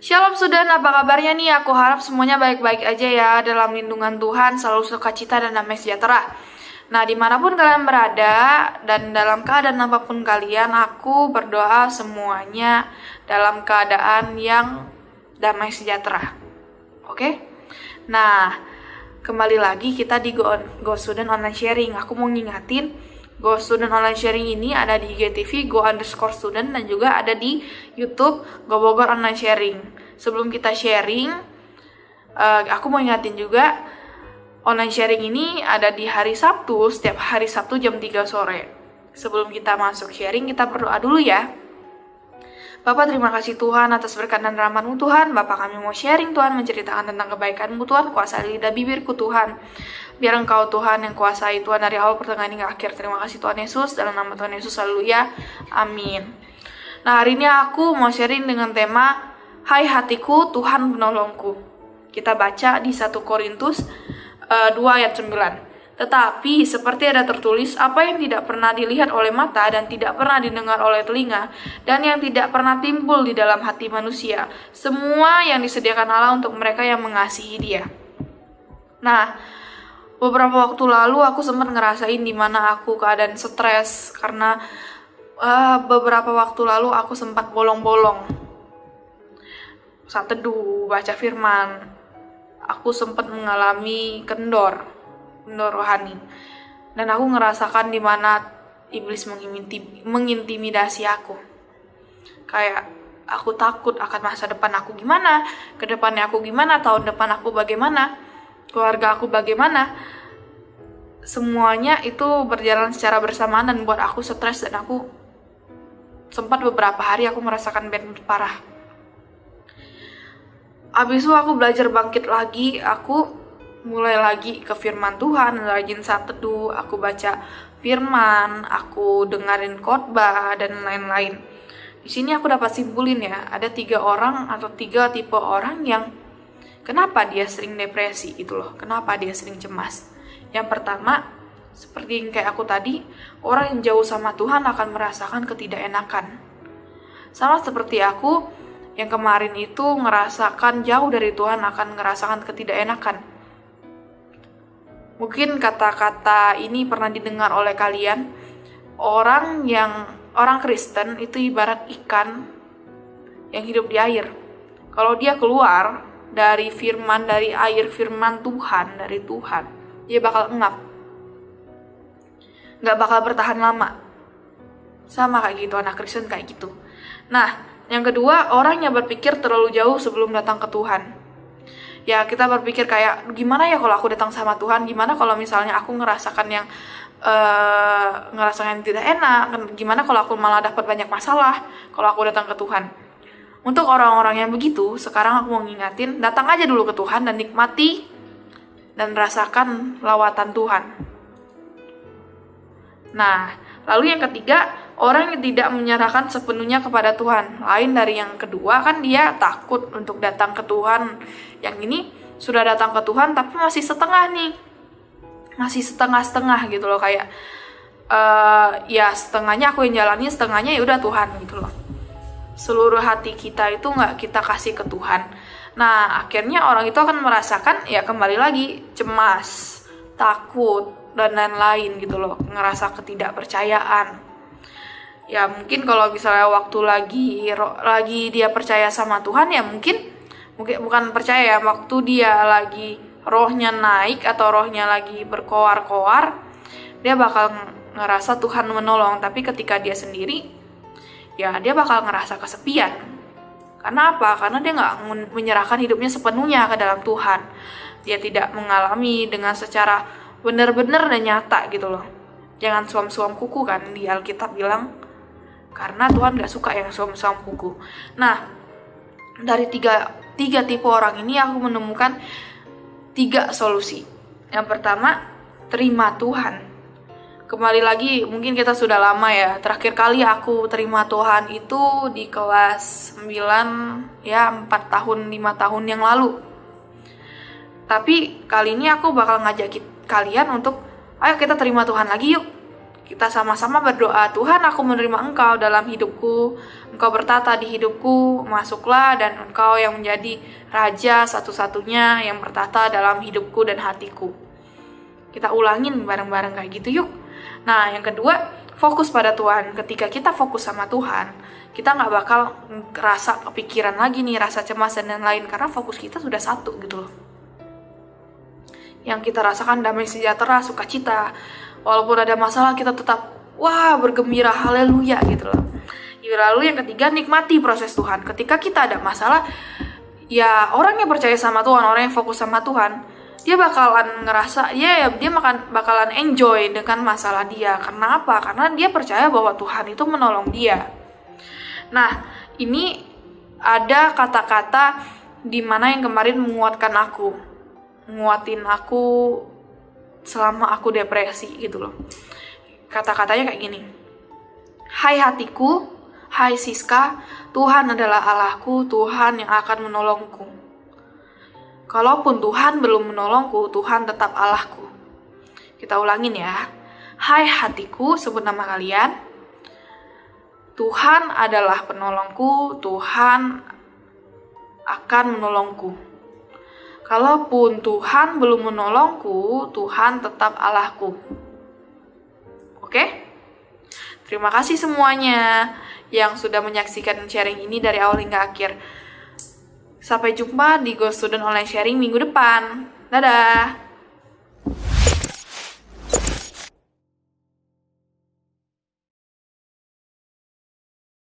Shalom Sudan, apa kabarnya nih? Aku harap semuanya baik-baik aja ya. Dalam lindungan Tuhan, selalu sukacita dan damai sejahtera. Nah, dimanapun kalian berada dan dalam keadaan apapun kalian, aku berdoa semuanya dalam keadaan yang damai sejahtera. Oke? Nah, kembali lagi kita di Go Student Online Sharing. Aku mau ngingatin, Go Student Online Sharing ini ada di IGTV Go_Student dan juga ada di YouTube Go Bogor Online Sharing. Sebelum kita sharing, aku mau ingatin juga online sharing ini ada di hari Sabtu, setiap hari Sabtu jam 3 sore. Sebelum kita masuk sharing, kita berdoa dulu ya. Bapak, terima kasih Tuhan atas berkat dan rahmat-Mu Tuhan. Bapak, kami mau sharing Tuhan, menceritakan tentang kebaikan-Mu Tuhan, kuasai lidah bibirku Tuhan. Biar Engkau Tuhan yang kuasai Tuhan dari awal pertengahan hingga akhir. Terima kasih Tuhan Yesus, dalam nama Tuhan Yesus, haleluya, amin. Nah, hari ini aku mau sharing dengan tema Hai hatiku, Tuhan penolongku. Kita baca di 1 Korintus 2 ayat 9. Tetapi seperti ada tertulis, apa yang tidak pernah dilihat oleh mata dan tidak pernah didengar oleh telinga dan yang tidak pernah timbul di dalam hati manusia, semua yang disediakan Allah untuk mereka yang mengasihi Dia. Nah, beberapa waktu lalu aku sempat ngerasain dimana aku keadaan stres karena beberapa waktu lalu aku sempat bolong-bolong saat teduh, baca firman. Aku sempat mengalami kendor rohani. Dan aku ngerasakan dimana iblis mengintimidasi aku. Kayak aku takut akan masa depan aku gimana, ke depannya aku gimana, tahun depan aku bagaimana, keluarga aku bagaimana. Semuanya itu berjalan secara bersamaan dan buat aku stres, dan aku sempat beberapa hari aku merasakan burnout parah. Abis itu aku belajar bangkit lagi, aku mulai lagi ke firman Tuhan, rajin saat teduh, aku baca firman, aku dengerin khotbah dan lain-lain. Di sini aku dapat simpulin ya, ada 3 orang atau 3 tipe orang yang kenapa dia sering depresi gitu loh, kenapa dia sering cemas. Yang pertama, seperti yang kayak aku tadi, orang yang jauh sama Tuhan akan merasakan ketidakenakan. Sama seperti aku yang kemarin itu ngerasakan jauh dari Tuhan akan ngerasakan ketidakenakan. Mungkin kata-kata ini pernah didengar oleh kalian. Orang Kristen itu ibarat ikan yang hidup di air. Kalau dia keluar dari air firman Tuhan, dari Tuhan, dia bakal engap. Gak bakal bertahan lama. Sama kayak gitu, anak Kristen kayak gitu. Nah, yang kedua, orang yang berpikir terlalu jauh sebelum datang ke Tuhan. Ya, kita berpikir kayak, gimana ya kalau aku datang sama Tuhan? Gimana kalau misalnya aku ngerasakan yang tidak enak? Gimana kalau aku malah dapat banyak masalah kalau aku datang ke Tuhan? Untuk orang-orang yang begitu, sekarang aku mau ngingatin, datang aja dulu ke Tuhan dan nikmati dan rasakan lawatan Tuhan. Nah, lalu yang ketiga, orang yang tidak menyerahkan sepenuhnya kepada Tuhan. Lain dari yang kedua, kan dia takut untuk datang ke Tuhan. Yang ini sudah datang ke Tuhan tapi masih setengah nih. Masih setengah-setengah gitu loh, kayak ya setengahnya aku yang jalani, setengahnya ya udah Tuhan gitu loh. Seluruh hati kita itu nggak kita kasih ke Tuhan. Nah, akhirnya orang itu akan merasakan ya kembali lagi cemas, takut dan lain-lain gitu loh, ngerasa ketidakpercayaan. Ya mungkin kalau misalnya waktu lagi dia percaya sama Tuhan, ya mungkin bukan percaya ya, waktu dia lagi rohnya naik atau rohnya lagi berkoar-koar, dia bakal ngerasa Tuhan menolong. Tapi ketika dia sendiri, ya dia bakal ngerasa kesepian. Karena apa? Karena dia nggak menyerahkan hidupnya sepenuhnya ke dalam Tuhan. Dia tidak mengalami dengan secara benar-benar dan nyata gitu loh. Jangan suam-suam kuku kan, di Alkitab bilang, karena Tuhan gak suka yang suam-suam kuku. Nah, dari tiga tipe orang ini aku menemukan 3 solusi. Yang pertama, terima Tuhan. Kembali lagi, mungkin kita sudah lama ya, terakhir kali aku terima Tuhan itu di kelas 9 ya, 4 tahun 5 tahun yang lalu. Tapi kali ini aku bakal ngajak kalian untuk ayo kita terima Tuhan lagi yuk. Kita sama-sama berdoa, Tuhan aku menerima Engkau dalam hidupku, Engkau bertata di hidupku, masuklah dan Engkau yang menjadi Raja satu-satunya yang bertata dalam hidupku dan hatiku. Kita ulangin bareng-bareng kayak gitu yuk. Nah yang kedua, fokus pada Tuhan. Ketika kita fokus sama Tuhan, kita nggak bakal rasa kepikiran lagi nih, rasa cemas dan lain-lain, karena fokus kita sudah satu gitu loh. Yang kita rasakan damai sejahtera, sukacita. Walaupun ada masalah kita tetap bergembira, haleluya gitu loh. Lalu yang ketiga, nikmati proses Tuhan. Ketika kita ada masalah, ya orang yang percaya sama Tuhan, orang yang fokus sama Tuhan, dia bakalan ngerasa dia bakalan enjoy dengan masalah dia. Karena apa? Karena dia percaya bahwa Tuhan itu menolong dia. Nah, ini ada kata-kata di mana yang kemarin nguatin aku selama aku depresi gitu loh. Kata-katanya kayak gini. Hai hatiku, hai Siska, Tuhan adalah Allahku, Tuhan yang akan menolongku. Kalaupun Tuhan belum menolongku, Tuhan tetap Allahku. Kita ulangin ya. Hai hatiku, sebut nama kalian. Tuhan adalah penolongku, Tuhan akan menolongku. Kalaupun Tuhan belum menolongku, Tuhan tetap Allahku. Oke? Terima kasih semuanya yang sudah menyaksikan sharing ini dari awal hingga akhir. Sampai jumpa di Go Student Online Sharing minggu depan. Dadah!